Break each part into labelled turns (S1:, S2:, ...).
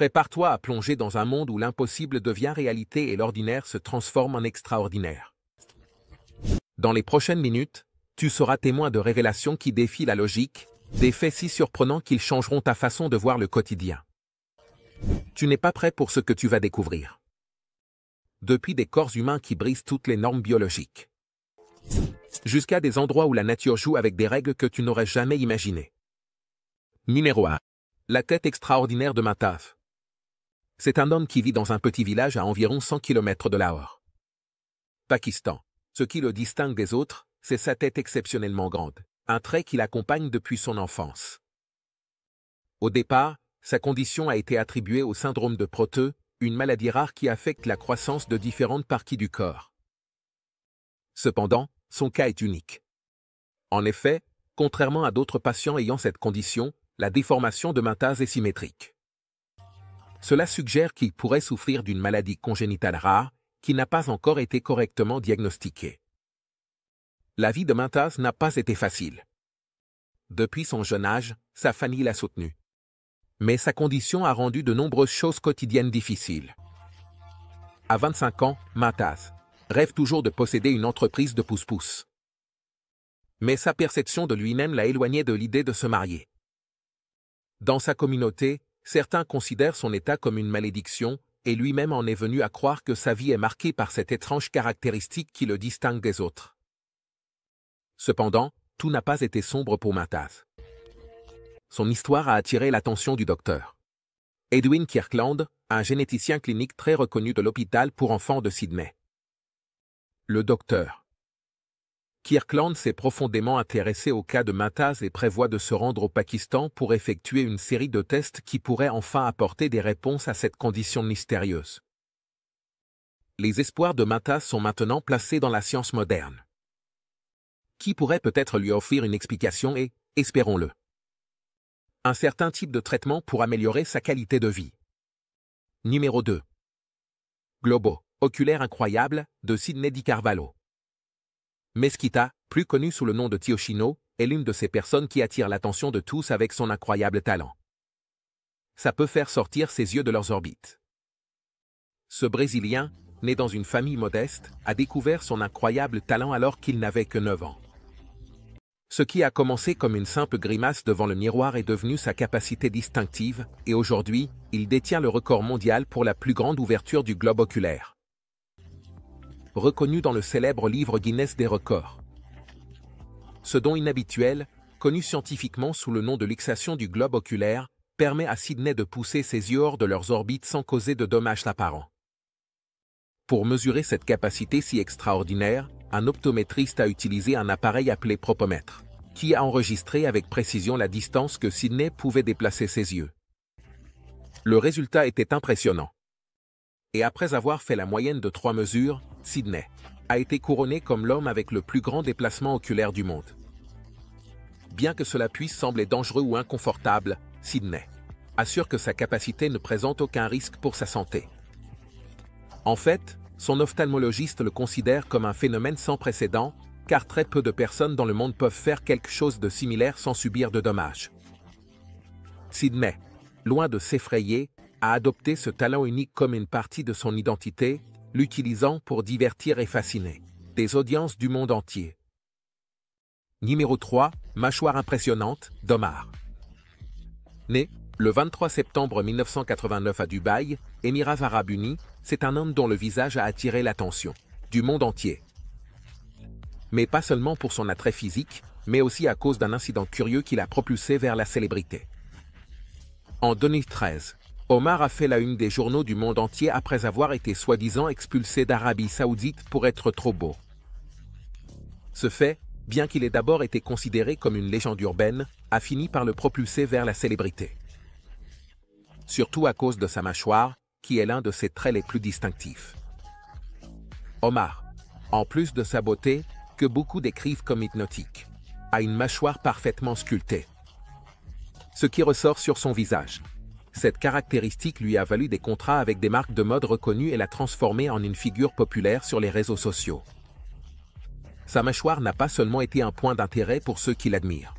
S1: Prépare-toi à plonger dans un monde où l'impossible devient réalité et l'ordinaire se transforme en extraordinaire. Dans les prochaines minutes, tu seras témoin de révélations qui défient la logique, des faits si surprenants qu'ils changeront ta façon de voir le quotidien. Tu n'es pas prêt pour ce que tu vas découvrir. Depuis des corps humains qui brisent toutes les normes biologiques, jusqu'à des endroits où la nature joue avec des règles que tu n'aurais jamais imaginées. Numéro 1. La quête extraordinaire de Mumtaz. C'est un homme qui vit dans un petit village à environ 100 km de Lahore, Pakistan. Ce qui le distingue des autres, c'est sa tête exceptionnellement grande, un trait qui l'accompagne depuis son enfance. Au départ, sa condition a été attribuée au syndrome de Proteux, une maladie rare qui affecte la croissance de différentes parties du corps. Cependant, son cas est unique. En effet, contrairement à d'autres patients ayant cette condition, la déformation de Mumtaz est symétrique. Cela suggère qu'il pourrait souffrir d'une maladie congénitale rare, qui n'a pas encore été correctement diagnostiquée. La vie de Mumtaz n'a pas été facile. Depuis son jeune âge, sa famille l'a soutenu. Mais sa condition a rendu de nombreuses choses quotidiennes difficiles. À 25 ans, Mumtaz rêve toujours de posséder une entreprise de pousse-pousse. Mais sa perception de lui-même l'a éloigné de l'idée de se marier. Dans sa communauté, certains considèrent son état comme une malédiction, et lui-même en est venu à croire que sa vie est marquée par cette étrange caractéristique qui le distingue des autres. Cependant, tout n'a pas été sombre pour Mumtaz. Son histoire a attiré l'attention du docteur Edwin Kirkland, un généticien clinique très reconnu de l'hôpital pour enfants de Sydney. Le docteur Kirkland s'est profondément intéressé au cas de Mumtaz et prévoit de se rendre au Pakistan pour effectuer une série de tests qui pourraient enfin apporter des réponses à cette condition mystérieuse. Les espoirs de Mumtaz sont maintenant placés dans la science moderne, qui pourrait peut-être lui offrir une explication et, espérons-le, un certain type de traitement pour améliorer sa qualité de vie. Numéro 2. Globo oculaire incroyable, de Sidney DiCarvalho. Mesquita, plus connu sous le nom de Tiochino, est l'une de ces personnes qui attirent l'attention de tous avec son incroyable talent. Ça peut faire sortir ses yeux de leurs orbites. Ce Brésilien, né dans une famille modeste, a découvert son incroyable talent alors qu'il n'avait que 9 ans. Ce qui a commencé comme une simple grimace devant le miroir est devenu sa capacité distinctive, et aujourd'hui, il détient le record mondial pour la plus grande ouverture du globe oculaire, reconnu dans le célèbre livre Guinness des records. Ce don inhabituel, connu scientifiquement sous le nom de luxation du globe oculaire, permet à Sidney de pousser ses yeux hors de leurs orbites sans causer de dommages apparents. Pour mesurer cette capacité si extraordinaire, un optométriste a utilisé un appareil appelé propomètre, qui a enregistré avec précision la distance que Sidney pouvait déplacer ses yeux. Le résultat était impressionnant. Et après avoir fait la moyenne de 3 mesures, Sidney a été couronné comme l'homme avec le plus grand déplacement oculaire du monde. Bien que cela puisse sembler dangereux ou inconfortable, Sidney assure que sa capacité ne présente aucun risque pour sa santé. En fait, son ophtalmologiste le considère comme un phénomène sans précédent, car très peu de personnes dans le monde peuvent faire quelque chose de similaire sans subir de dommages. Sidney, loin de s'effrayer, a adopté ce talent unique comme une partie de son identité, l'utilisant pour divertir et fasciner des audiences du monde entier. Numéro 3. Mâchoire impressionnante, d'Omar. Né le 23 septembre 1989 à Dubaï, Émirats Arabes Unis, c'est un homme dont le visage a attiré l'attention du monde entier. Mais pas seulement pour son attrait physique, mais aussi à cause d'un incident curieux qui l'a propulsé vers la célébrité. En 2013, Omar a fait la une des journaux du monde entier après avoir été soi-disant expulsé d'Arabie Saoudite pour être trop beau. Ce fait, bien qu'il ait d'abord été considéré comme une légende urbaine, a fini par le propulser vers la célébrité. Surtout à cause de sa mâchoire, qui est l'un de ses traits les plus distinctifs. Omar, en plus de sa beauté, que beaucoup décrivent comme hypnotique, a une mâchoire parfaitement sculptée, ce qui ressort sur son visage. Cette caractéristique lui a valu des contrats avec des marques de mode reconnues et l'a transformé en une figure populaire sur les réseaux sociaux. Sa mâchoire n'a pas seulement été un point d'intérêt pour ceux qui l'admirent,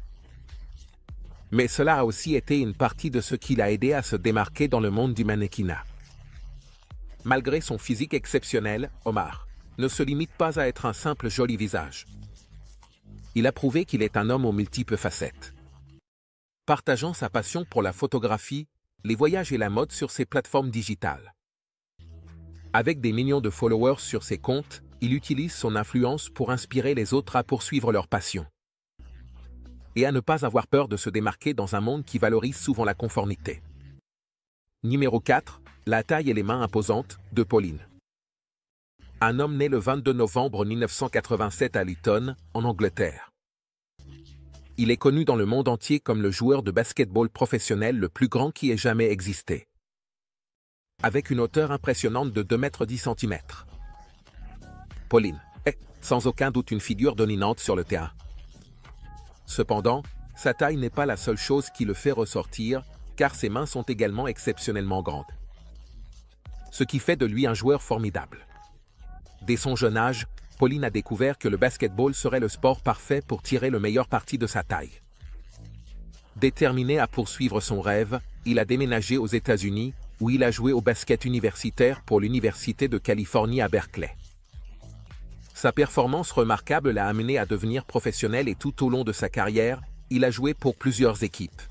S1: Mais cela a aussi été une partie de ce qui l'a aidé à se démarquer dans le monde du mannequinat. Malgré son physique exceptionnel, Omar ne se limite pas à être un simple joli visage. Il a prouvé qu'il est un homme aux multiples facettes. Partageant sa passion pour la photographie, les voyages et la mode sur ses plateformes digitales. Avec des millions de followers sur ses comptes, il utilise son influence pour inspirer les autres à poursuivre leur passion. Et à ne pas avoir peur de se démarquer dans un monde qui valorise souvent la conformité. Numéro 4. La taille et les mains imposantes, de Pauline. Un homme né le 22 novembre 1987 à Luton, en Angleterre. Il est connu dans le monde entier comme le joueur de basketball professionnel le plus grand qui ait jamais existé. Avec une hauteur impressionnante de 2,10 m. Pauline est, sans aucun doute, une figure dominante sur le terrain. Cependant, sa taille n'est pas la seule chose qui le fait ressortir, car ses mains sont également exceptionnellement grandes. Ce qui fait de lui un joueur formidable. Dès son jeune âge, Pauline a découvert que le basketball serait le sport parfait pour tirer le meilleur parti de sa taille. Déterminé à poursuivre son rêve, il a déménagé aux États-Unis, où il a joué au basket universitaire pour l'Université de Californie à Berkeley. Sa performance remarquable l'a amené à devenir professionnel et tout au long de sa carrière, il a joué pour plusieurs équipes,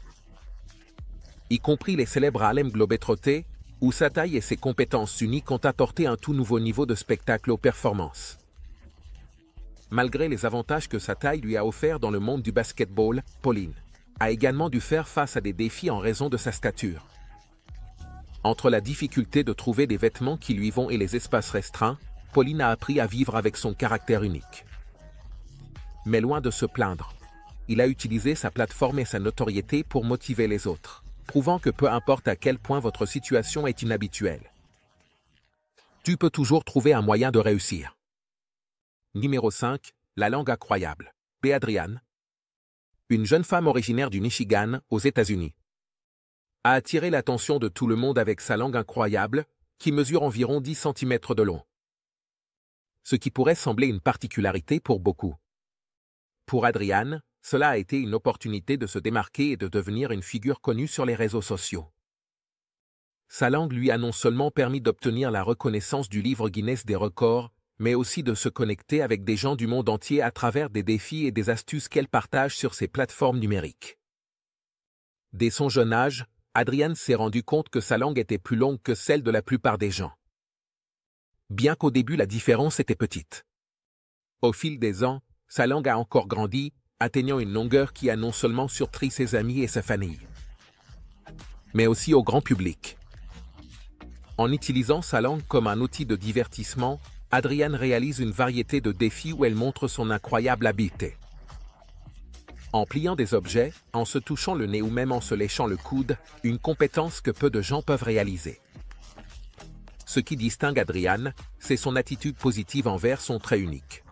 S1: y compris les célèbres Harlem Globetrotters, où sa taille et ses compétences uniques ont apporté un tout nouveau niveau de spectacle aux performances. Malgré les avantages que sa taille lui a offerts dans le monde du basketball, Pauline a également dû faire face à des défis en raison de sa stature. Entre la difficulté de trouver des vêtements qui lui vont et les espaces restreints, Pauline a appris à vivre avec son caractère unique. Mais loin de se plaindre, il a utilisé sa plateforme et sa notoriété pour motiver les autres, prouvant que peu importe à quel point votre situation est inhabituelle, tu peux toujours trouver un moyen de réussir. Numéro 5. La langue incroyable, B. Adrian. Une jeune femme originaire du Michigan, aux États-Unis, a attiré l'attention de tout le monde avec sa langue incroyable, qui mesure environ 10 cm de long. Ce qui pourrait sembler une particularité pour beaucoup. Pour Adrian, cela a été une opportunité de se démarquer et de devenir une figure connue sur les réseaux sociaux. Sa langue lui a non seulement permis d'obtenir la reconnaissance du livre Guinness des records, mais aussi de se connecter avec des gens du monde entier à travers des défis et des astuces qu'elle partage sur ses plateformes numériques. Dès son jeune âge, Adrian s'est rendu compte que sa langue était plus longue que celle de la plupart des gens. Bien qu'au début la différence était petite. Au fil des ans, sa langue a encore grandi, atteignant une longueur qui a non seulement surpris ses amis et sa famille, mais aussi au grand public. En utilisant sa langue comme un outil de divertissement, Adrian réalise une variété de défis où elle montre son incroyable habileté. En pliant des objets, en se touchant le nez ou même en se léchant le coude, une compétence que peu de gens peuvent réaliser. Ce qui distingue Adrian, c'est son attitude positive envers son trait unique.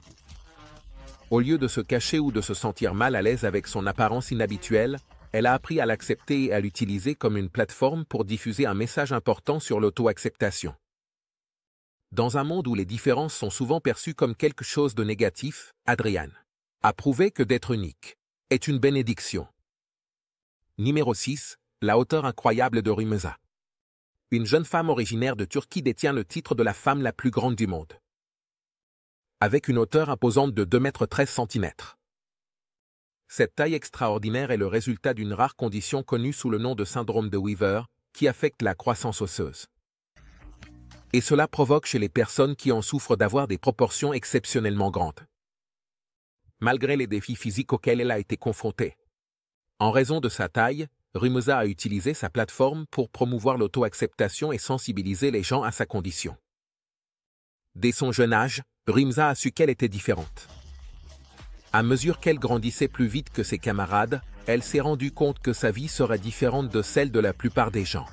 S1: Au lieu de se cacher ou de se sentir mal à l'aise avec son apparence inhabituelle, elle a appris à l'accepter et à l'utiliser comme une plateforme pour diffuser un message important sur l'auto-acceptation. Dans un monde où les différences sont souvent perçues comme quelque chose de négatif, Adrian a prouvé que d'être unique est une bénédiction. Numéro 6. La hauteur incroyable de Rümeysa. Une jeune femme originaire de Turquie détient le titre de la femme la plus grande du monde, avec une hauteur imposante de 2,13 m. Cette taille extraordinaire est le résultat d'une rare condition connue sous le nom de syndrome de Weaver, qui affecte la croissance osseuse. Et cela provoque chez les personnes qui en souffrent d'avoir des proportions exceptionnellement grandes. Malgré les défis physiques auxquels elle a été confrontée. En raison de sa taille, Rümeysa a utilisé sa plateforme pour promouvoir l'auto-acceptation et sensibiliser les gens à sa condition. Dès son jeune âge, Rümeysa a su qu'elle était différente. À mesure qu'elle grandissait plus vite que ses camarades, elle s'est rendue compte que sa vie serait différente de celle de la plupart des gens.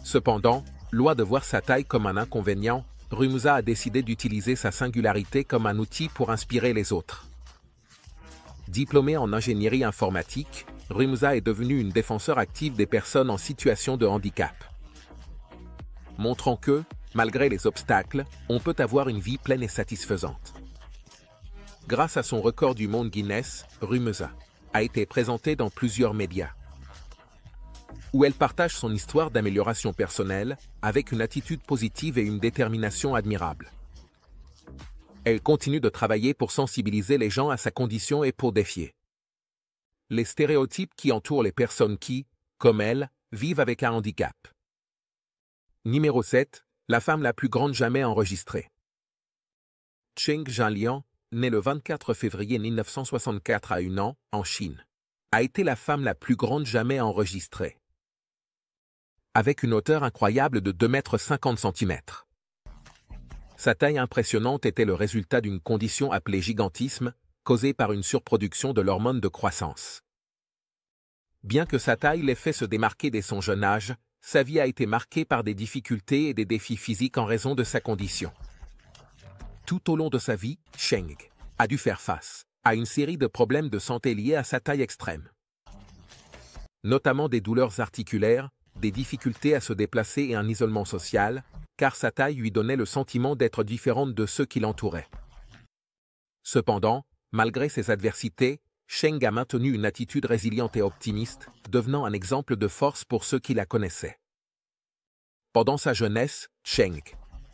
S1: Cependant, loin de voir sa taille comme un inconvénient, Rümeysa a décidé d'utiliser sa singularité comme un outil pour inspirer les autres. Diplômée en ingénierie informatique, Rümeysa est devenue une défenseur active des personnes en situation de handicap. Montrant que, malgré les obstacles, on peut avoir une vie pleine et satisfaisante. Grâce à son record du monde Guinness, Rümeysa a été présentée dans plusieurs médias, où elle partage son histoire d'amélioration personnelle, avec une attitude positive et une détermination admirable. Elle continue de travailler pour sensibiliser les gens à sa condition et pour défier les stéréotypes qui entourent les personnes qui, comme elle, vivent avec un handicap. Numéro 7. La femme la plus grande jamais enregistrée. Cheng Jianliang, née le 24 février 1964 à Yunnan, en Chine, a été la femme la plus grande jamais enregistrée, avec une hauteur incroyable de 2,50 m. Sa taille impressionnante était le résultat d'une condition appelée gigantisme, causée par une surproduction de l'hormone de croissance. Bien que sa taille l'ait fait se démarquer dès son jeune âge, sa vie a été marquée par des difficultés et des défis physiques en raison de sa condition. Tout au long de sa vie, Cheng a dû faire face à une série de problèmes de santé liés à sa taille extrême, notamment des douleurs articulaires, des difficultés à se déplacer et un isolement social, car sa taille lui donnait le sentiment d'être différente de ceux qui l'entouraient. Cependant, malgré ces adversités, Cheng a maintenu une attitude résiliente et optimiste, devenant un exemple de force pour ceux qui la connaissaient. Pendant sa jeunesse, Cheng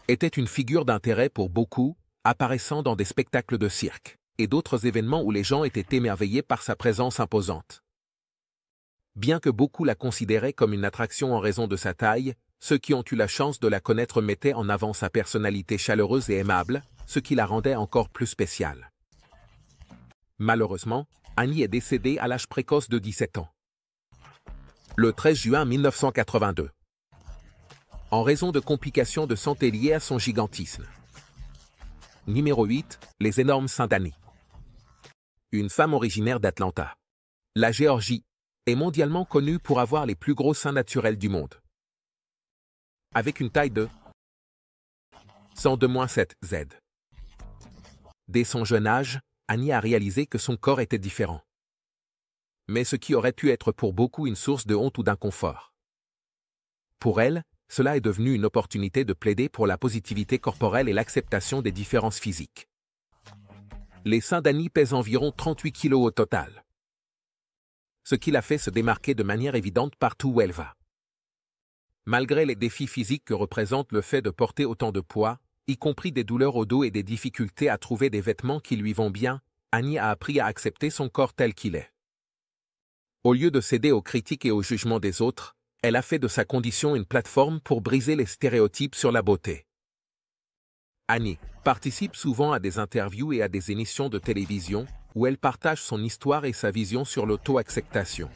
S1: était une figure d'intérêt pour beaucoup, apparaissant dans des spectacles de cirque et d'autres événements où les gens étaient émerveillés par sa présence imposante. Bien que beaucoup la considéraient comme une attraction en raison de sa taille, ceux qui ont eu la chance de la connaître mettaient en avant sa personnalité chaleureuse et aimable, ce qui la rendait encore plus spéciale. Malheureusement, Annie est décédée à l'âge précoce de 17 ans, le 13 juin 1982, en raison de complications de santé liées à son gigantisme. Numéro 8. Les énormes seins d'Annie. Une femme originaire d'Atlanta, la Géorgie, est mondialement connue pour avoir les plus gros seins naturels du monde. Avec une taille de 102-7 Z. Dès son jeune âge, Annie a réalisé que son corps était différent, mais ce qui aurait pu être pour beaucoup une source de honte ou d'inconfort. Pour elle, cela est devenu une opportunité de plaider pour la positivité corporelle et l'acceptation des différences physiques. Les seins d'Annie pèsent environ 38 kg au total, ce qui la fait se démarquer de manière évidente partout où elle va. Malgré les défis physiques que représente le fait de porter autant de poids, y compris des douleurs au dos et des difficultés à trouver des vêtements qui lui vont bien, Annie a appris à accepter son corps tel qu'il est. Au lieu de céder aux critiques et aux jugements des autres, elle a fait de sa condition une plateforme pour briser les stéréotypes sur la beauté. Annie participe souvent à des interviews et à des émissions de télévision, où elle partage son histoire et sa vision sur l'auto-acceptation.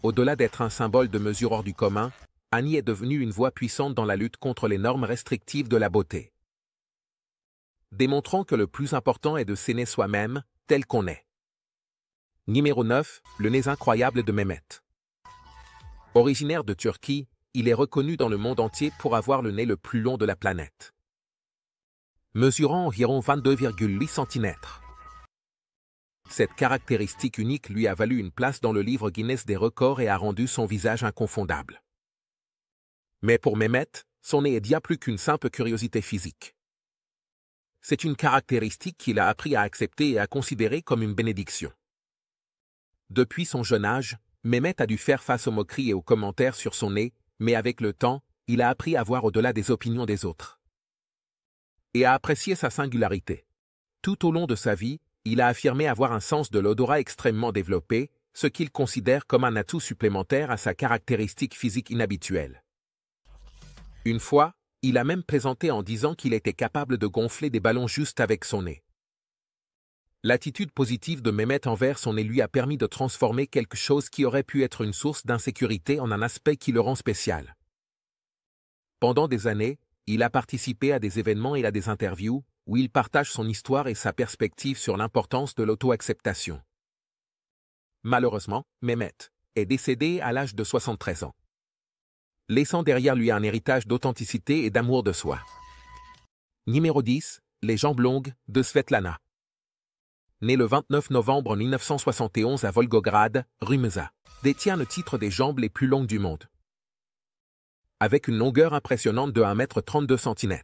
S1: Au-delà d'être un symbole de mesure hors du commun, Annie est devenue une voix puissante dans la lutte contre les normes restrictives de la beauté, démontrant que le plus important est de s'aimer soi-même, tel qu'on est. Numéro 9. Le nez incroyable de Mehmet. Originaire de Turquie, il est reconnu dans le monde entier pour avoir le nez le plus long de la planète, mesurant environ 22,8 cm. Cette caractéristique unique lui a valu une place dans le livre Guinness des records et a rendu son visage inconfondable. Mais pour Mehmet, son nez est bien plus qu'une simple curiosité physique. C'est une caractéristique qu'il a appris à accepter et à considérer comme une bénédiction. Depuis son jeune âge, Mehmet a dû faire face aux moqueries et aux commentaires sur son nez, mais avec le temps, il a appris à voir au-delà des opinions des autres et à apprécier sa singularité. Tout au long de sa vie, il a affirmé avoir un sens de l'odorat extrêmement développé, ce qu'il considère comme un atout supplémentaire à sa caractéristique physique inhabituelle. Une fois, il a même plaisanté en disant qu'il était capable de gonfler des ballons juste avec son nez. L'attitude positive de Mehmet envers son nez lui a permis de transformer quelque chose qui aurait pu être une source d'insécurité en un aspect qui le rend spécial. Pendant des années, il a participé à des événements et à des interviews, où il partage son histoire et sa perspective sur l'importance de l'auto-acceptation. Malheureusement, Mehmet est décédé à l'âge de 73 ans, laissant derrière lui un héritage d'authenticité et d'amour de soi. Numéro 10. Les jambes longues de Svetlana. Née le 29 novembre 1971 à Volgograd, Rumeza, détient le titre des jambes les plus longues du monde, avec une longueur impressionnante de 1,32 m.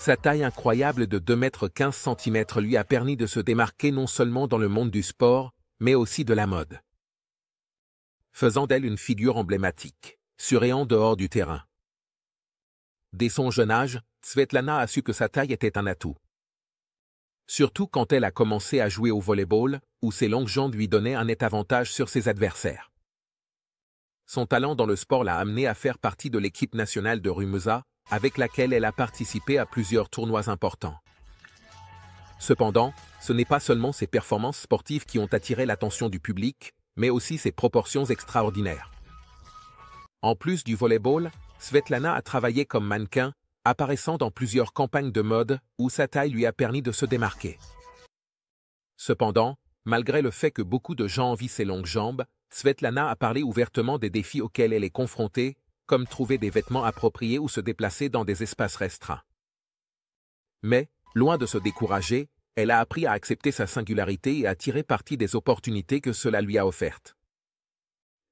S1: Sa taille incroyable de 2,15 m lui a permis de se démarquer non seulement dans le monde du sport, mais aussi de la mode, faisant d'elle une figure emblématique, sur et en dehors du terrain. Dès son jeune âge, Svetlana a su que sa taille était un atout. Surtout quand elle a commencé à jouer au volleyball, où ses longues jambes lui donnaient un net avantage sur ses adversaires. Son talent dans le sport l'a amenée à faire partie de l'équipe nationale de Rumesa, avec laquelle elle a participé à plusieurs tournois importants. Cependant, ce n'est pas seulement ses performances sportives qui ont attiré l'attention du public, mais aussi ses proportions extraordinaires. En plus du volleyball, Svetlana a travaillé comme mannequin, apparaissant dans plusieurs campagnes de mode où sa taille lui a permis de se démarquer. Cependant, malgré le fait que beaucoup de gens envient ses longues jambes, Svetlana a parlé ouvertement des défis auxquels elle est confrontée, comme trouver des vêtements appropriés ou se déplacer dans des espaces restreints. Mais, loin de se décourager, elle a appris à accepter sa singularité et à tirer parti des opportunités que cela lui a offertes.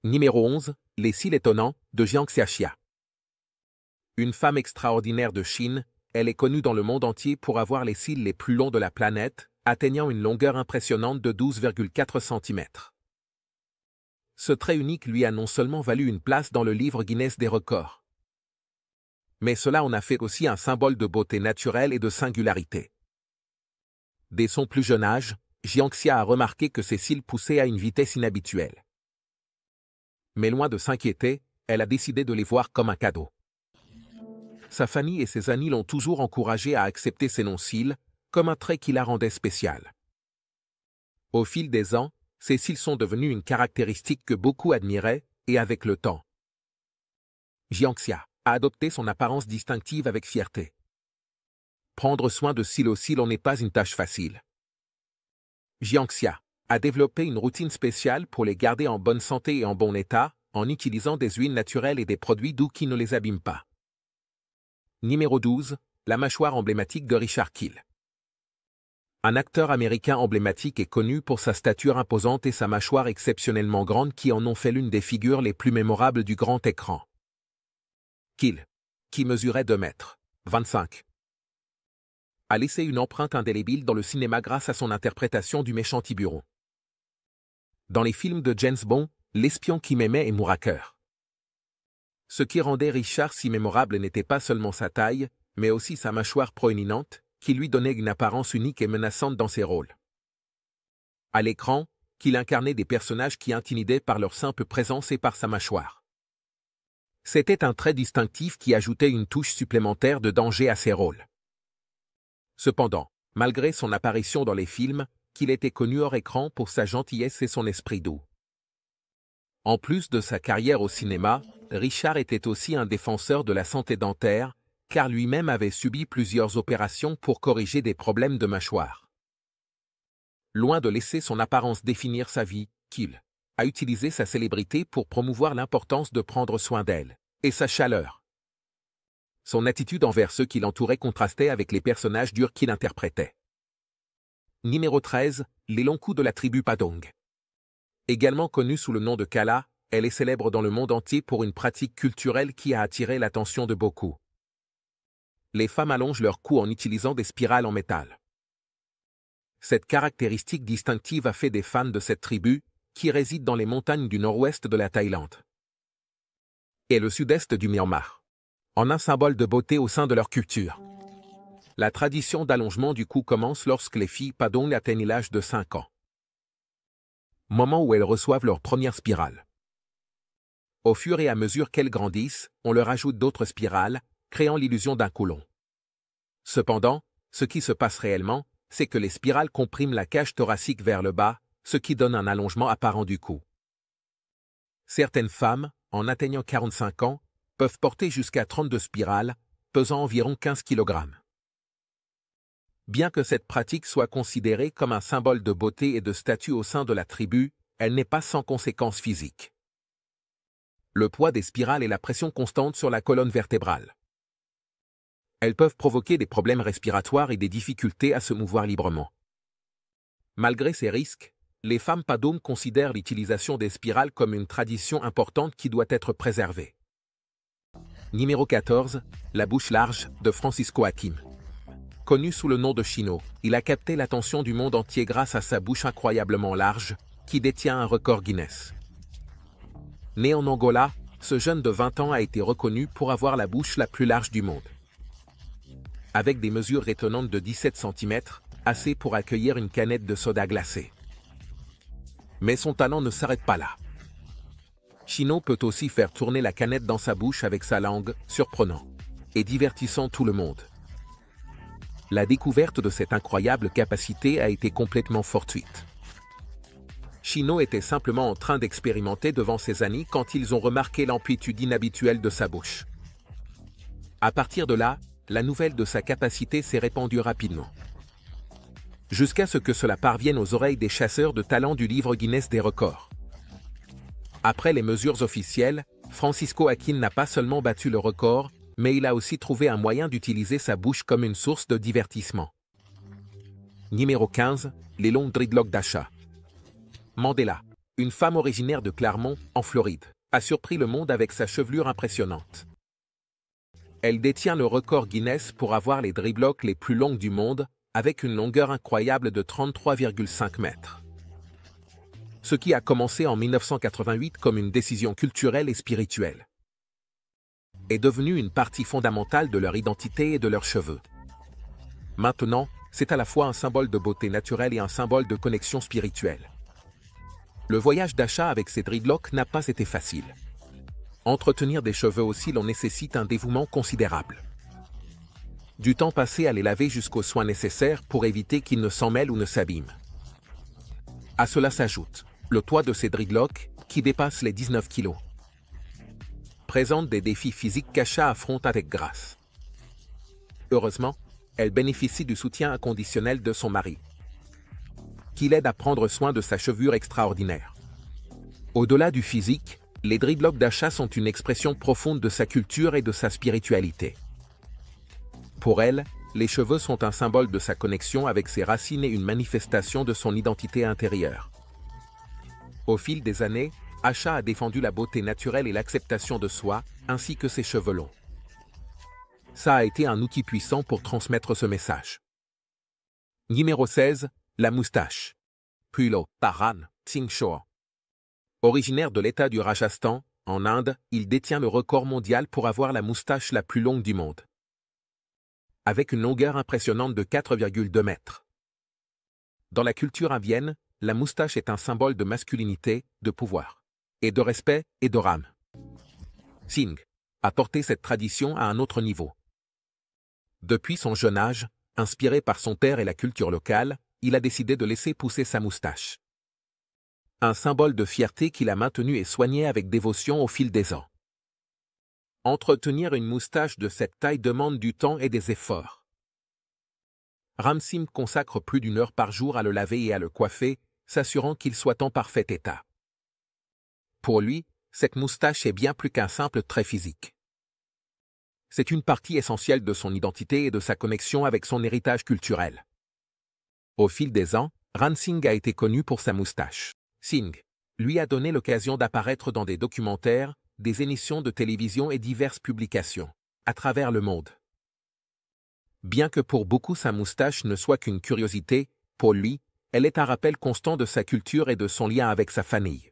S1: Numéro 11, les cils étonnants, de Jiang Xiaxia. Une femme extraordinaire de Chine, elle est connue dans le monde entier pour avoir les cils les plus longs de la planète, atteignant une longueur impressionnante de 12,4 cm. Ce trait unique lui a non seulement valu une place dans le livre Guinness des records, mais cela en a fait aussi un symbole de beauté naturelle et de singularité. Dès son plus jeune âge, Jiangxia a remarqué que ses cils poussaient à une vitesse inhabituelle. Mais loin de s'inquiéter, elle a décidé de les voir comme un cadeau. Sa famille et ses amis l'ont toujours encouragée à accepter ses longs cils, comme un trait qui la rendait spéciale. Au fil des ans, ses cils sont devenus une caractéristique que beaucoup admiraient, et avec le temps, Jiangxia a adopté son apparence distinctive avec fierté. Prendre soin de cils aux cils n'est pas une tâche facile. Jiangxia a développé une routine spéciale pour les garder en bonne santé et en bon état, en utilisant des huiles naturelles et des produits doux qui ne les abîment pas. Numéro 12, la mâchoire emblématique de Richard Kiel. Un acteur américain emblématique est connu pour sa stature imposante et sa mâchoire exceptionnellement grande qui en ont fait l'une des figures les plus mémorables du grand écran. Kiel, qui mesurait 2,25 m, a laissé une empreinte indélébile dans le cinéma grâce à son interprétation du méchant Tiburon dans les films de James Bond, L'espion qui m'aimait et Mouraqueur. Ce qui rendait Richard si mémorable n'était pas seulement sa taille, mais aussi sa mâchoire proéminente, qui lui donnait une apparence unique et menaçante dans ses rôles. À l'écran, Kiel incarnait des personnages qui intimidaient par leur simple présence et par sa mâchoire. C'était un trait distinctif qui ajoutait une touche supplémentaire de danger à ses rôles. Cependant, malgré son apparition dans les films, Kiel était connu hors écran pour sa gentillesse et son esprit doux. En plus de sa carrière au cinéma, Richard était aussi un défenseur de la santé dentaire, car lui-même avait subi plusieurs opérations pour corriger des problèmes de mâchoire. Loin de laisser son apparence définir sa vie, Kiel a utilisé sa célébrité pour promouvoir l'importance de prendre soin d'elle, et sa chaleur. Son attitude envers ceux qui l'entouraient contrastait avec les personnages durs qu'il interprétait. Numéro 13, les longs coups de la tribu Padong. Également connue sous le nom de Kala, elle est célèbre dans le monde entier pour une pratique culturelle qui a attiré l'attention de beaucoup. Les femmes allongent leur cou en utilisant des spirales en métal. Cette caractéristique distinctive a fait des fans de cette tribu, qui réside dans les montagnes du nord-ouest de la Thaïlande et le sud-est du Myanmar, en un symbole de beauté au sein de leur culture. La tradition d'allongement du cou commence lorsque les filles Padong atteignent l'âge de 5 ans, moment où elles reçoivent leur première spirale. Au fur et à mesure qu'elles grandissent, on leur ajoute d'autres spirales, créant l'illusion d'un cou long. Cependant, ce qui se passe réellement, c'est que les spirales compriment la cage thoracique vers le bas, ce qui donne un allongement apparent du cou. Certaines femmes, en atteignant 45 ans, peuvent porter jusqu'à 32 spirales, pesant environ 15 kg. Bien que cette pratique soit considérée comme un symbole de beauté et de statut au sein de la tribu, elle n'est pas sans conséquences physiques. Le poids des spirales et la pression constante sur la colonne vertébrale. Elles peuvent provoquer des problèmes respiratoires et des difficultés à se mouvoir librement. Malgré ces risques, les femmes Padong considèrent l'utilisation des spirales comme une tradition importante qui doit être préservée. Numéro 14, la bouche large, de Francisco Hakim. Connu sous le nom de Chino, il a capté l'attention du monde entier grâce à sa bouche incroyablement large, qui détient un record Guinness. Né en Angola, ce jeune de 20 ans a été reconnu pour avoir la bouche la plus large du monde. Avec des mesures étonnantes de 17 cm, assez pour accueillir une canette de soda glacé. Mais son talent ne s'arrête pas là. Chino peut aussi faire tourner la canette dans sa bouche avec sa langue, surprenant et divertissant tout le monde. La découverte de cette incroyable capacité a été complètement fortuite. Chino était simplement en train d'expérimenter devant ses amis quand ils ont remarqué l'amplitude inhabituelle de sa bouche. À partir de là, la nouvelle de sa capacité s'est répandue rapidement. Jusqu'à ce que cela parvienne aux oreilles des chasseurs de talent du livre Guinness des records. Après les mesures officielles, Francisco Aquin n'a pas seulement battu le record, mais il a aussi trouvé un moyen d'utiliser sa bouche comme une source de divertissement. Numéro 15, les longs dreadlocks d'Asha. Mandela, une femme originaire de Claremont, en Floride, a surpris le monde avec sa chevelure impressionnante. Elle détient le record Guinness pour avoir les dreadlocks les plus longues du monde, avec une longueur incroyable de 33,5 mètres. Ce qui a commencé en 1988 comme une décision culturelle et spirituelle, est devenu une partie fondamentale de leur identité et de leurs cheveux. Maintenant, c'est à la fois un symbole de beauté naturelle et un symbole de connexion spirituelle. Le voyage d'Asha avec ses dreadlocks n'a pas été facile. Entretenir des cheveux aussi longs nécessite un dévouement considérable. Du temps passé à les laver jusqu'aux soins nécessaires pour éviter qu'ils ne s'en mêlent ou ne s'abîment. À cela s'ajoute le poids de ces dreadlocks, qui dépasse les 19 kilos. Présente des défis physiques qu'Asha affronte avec grâce. Heureusement, elle bénéficie du soutien inconditionnel de son mari, qui l'aide à prendre soin de sa chevelure extraordinaire. Au-delà du physique, les dreadlocks d'Asha sont une expression profonde de sa culture et de sa spiritualité. Pour elle, les cheveux sont un symbole de sa connexion avec ses racines et une manifestation de son identité intérieure. Au fil des années, Asha a défendu la beauté naturelle et l'acceptation de soi, ainsi que ses cheveux longs. Ça a été un outil puissant pour transmettre ce message. Numéro 16, la moustache. Pulo Paran Singh Shore. Originaire de l'état du Rajasthan, en Inde, il détient le record mondial pour avoir la moustache la plus longue du monde, avec une longueur impressionnante de 4,2 mètres. Dans la culture indienne, la moustache est un symbole de masculinité, de pouvoir, et de respect et de rame. Singh a porté cette tradition à un autre niveau. Depuis son jeune âge, inspiré par son père et la culture locale, il a décidé de laisser pousser sa moustache. Un symbole de fierté qu'il a maintenu et soigné avec dévotion au fil des ans. Entretenir une moustache de cette taille demande du temps et des efforts. Ram Singh consacre plus d'1 heure par jour à le laver et à le coiffer, s'assurant qu'il soit en parfait état. Pour lui, cette moustache est bien plus qu'un simple trait physique. C'est une partie essentielle de son identité et de sa connexion avec son héritage culturel. Au fil des ans, Ram Singh a été connu pour sa moustache. Singh lui a donné l'occasion d'apparaître dans des documentaires, des émissions de télévision et diverses publications, à travers le monde. Bien que pour beaucoup sa moustache ne soit qu'une curiosité, pour lui, elle est un rappel constant de sa culture et de son lien avec sa famille.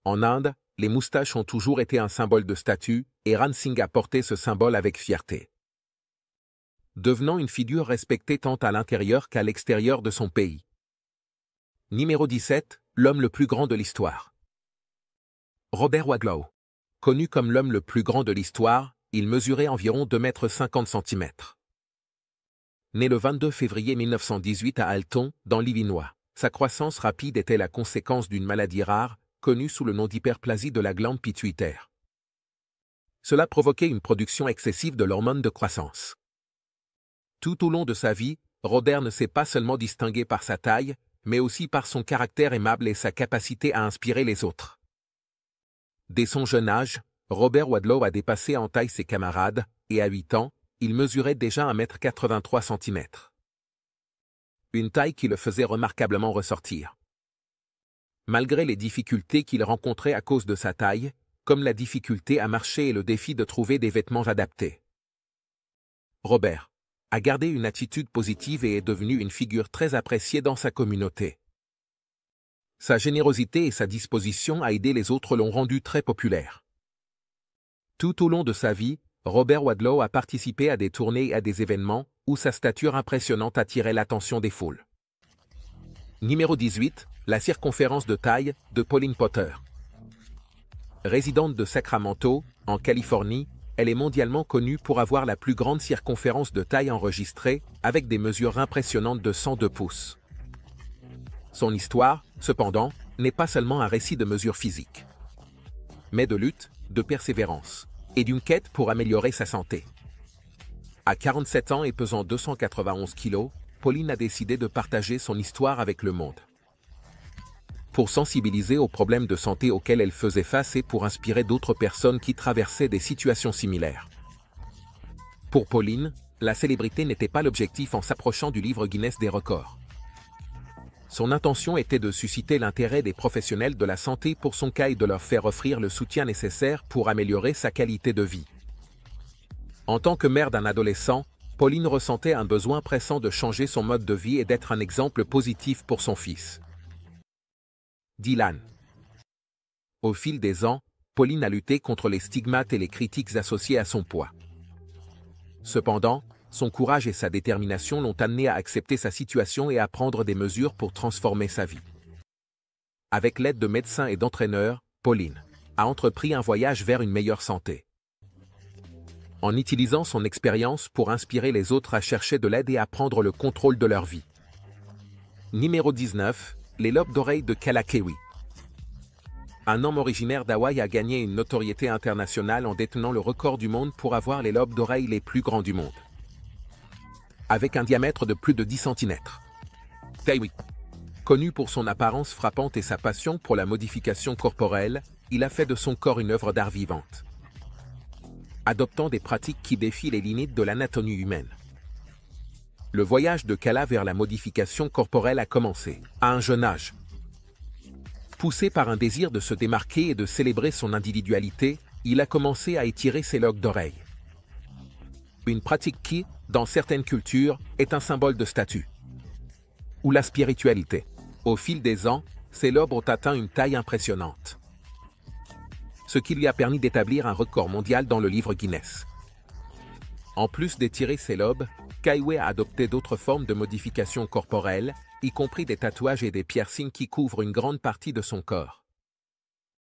S1: En Inde, les moustaches ont toujours été un symbole de statut, et Ram Singh a porté ce symbole avec fierté, devenant une figure respectée tant à l'intérieur qu'à l'extérieur de son pays. Numéro 17, l'homme le plus grand de l'histoire. Robert Wadlow. Connu comme l'homme le plus grand de l'histoire, il mesurait environ 2,50 m. Né le 22 février 1918 à Alton, dans l'Illinois, sa croissance rapide était la conséquence d'une maladie rare, connue sous le nom d'hyperplasie de la glande pituitaire. Cela provoquait une production excessive de l'hormone de croissance. Tout au long de sa vie, Robert ne s'est pas seulement distingué par sa taille, mais aussi par son caractère aimable et sa capacité à inspirer les autres. Dès son jeune âge, Robert Wadlow a dépassé en taille ses camarades, et à 8 ans, il mesurait déjà 1,83 m. Une taille qui le faisait remarquablement ressortir. Malgré les difficultés qu'il rencontrait à cause de sa taille, comme la difficulté à marcher et le défi de trouver des vêtements adaptés. Robert a gardé une attitude positive et est devenu une figure très appréciée dans sa communauté. Sa générosité et sa disposition à aider les autres l'ont rendu très populaire. Tout au long de sa vie, Robert Wadlow a participé à des tournées et à des événements où sa stature impressionnante attirait l'attention des foules. Numéro 18, la circonférence de taille de Pauline Potter. Résidente de Sacramento, en Californie, elle est mondialement connue pour avoir la plus grande circonférence de taille enregistrée, avec des mesures impressionnantes de 102 pouces. Son histoire, cependant, n'est pas seulement un récit de mesures physiques, mais de lutte, de persévérance, et d'une quête pour améliorer sa santé. À 47 ans et pesant 291 kg, Pauline a décidé de partager son histoire avec le monde. Pour sensibiliser aux problèmes de santé auxquels elle faisait face et pour inspirer d'autres personnes qui traversaient des situations similaires. Pour Pauline, la célébrité n'était pas l'objectif en s'approchant du livre Guinness des records. Son intention était de susciter l'intérêt des professionnels de la santé pour son cas et de leur faire offrir le soutien nécessaire pour améliorer sa qualité de vie. En tant que mère d'un adolescent, Pauline ressentait un besoin pressant de changer son mode de vie et d'être un exemple positif pour son fils. Dylan. Au fil des ans, Pauline a lutté contre les stigmates et les critiques associées à son poids. Cependant, son courage et sa détermination l'ont amenée à accepter sa situation et à prendre des mesures pour transformer sa vie. Avec l'aide de médecins et d'entraîneurs, Pauline a entrepris un voyage vers une meilleure santé. En utilisant son expérience pour inspirer les autres à chercher de l'aide et à prendre le contrôle de leur vie. Numéro 19, les lobes d'oreilles de Kalakawi. Un homme originaire d'Hawaï a gagné une notoriété internationale en détenant le record du monde pour avoir les lobes d'oreilles les plus grands du monde. Avec un diamètre de plus de 10 cm. Kalakawi. Connu pour son apparence frappante et sa passion pour la modification corporelle, il a fait de son corps une œuvre d'art vivante. Adoptant des pratiques qui défient les limites de l'anatomie humaine. Le voyage de Kala vers la modification corporelle a commencé, à un jeune âge. Poussé par un désir de se démarquer et de célébrer son individualité, il a commencé à étirer ses loques d'oreilles. Une pratique qui, dans certaines cultures, est un symbole de statut. Ou la spiritualité. Au fil des ans, ses lobes ont atteint une taille impressionnante. Ce qui lui a permis d'établir un record mondial dans le livre Guinness. En plus d'étirer ses lobes, Kaiwe a adopté d'autres formes de modification corporelle, y compris des tatouages et des piercings qui couvrent une grande partie de son corps.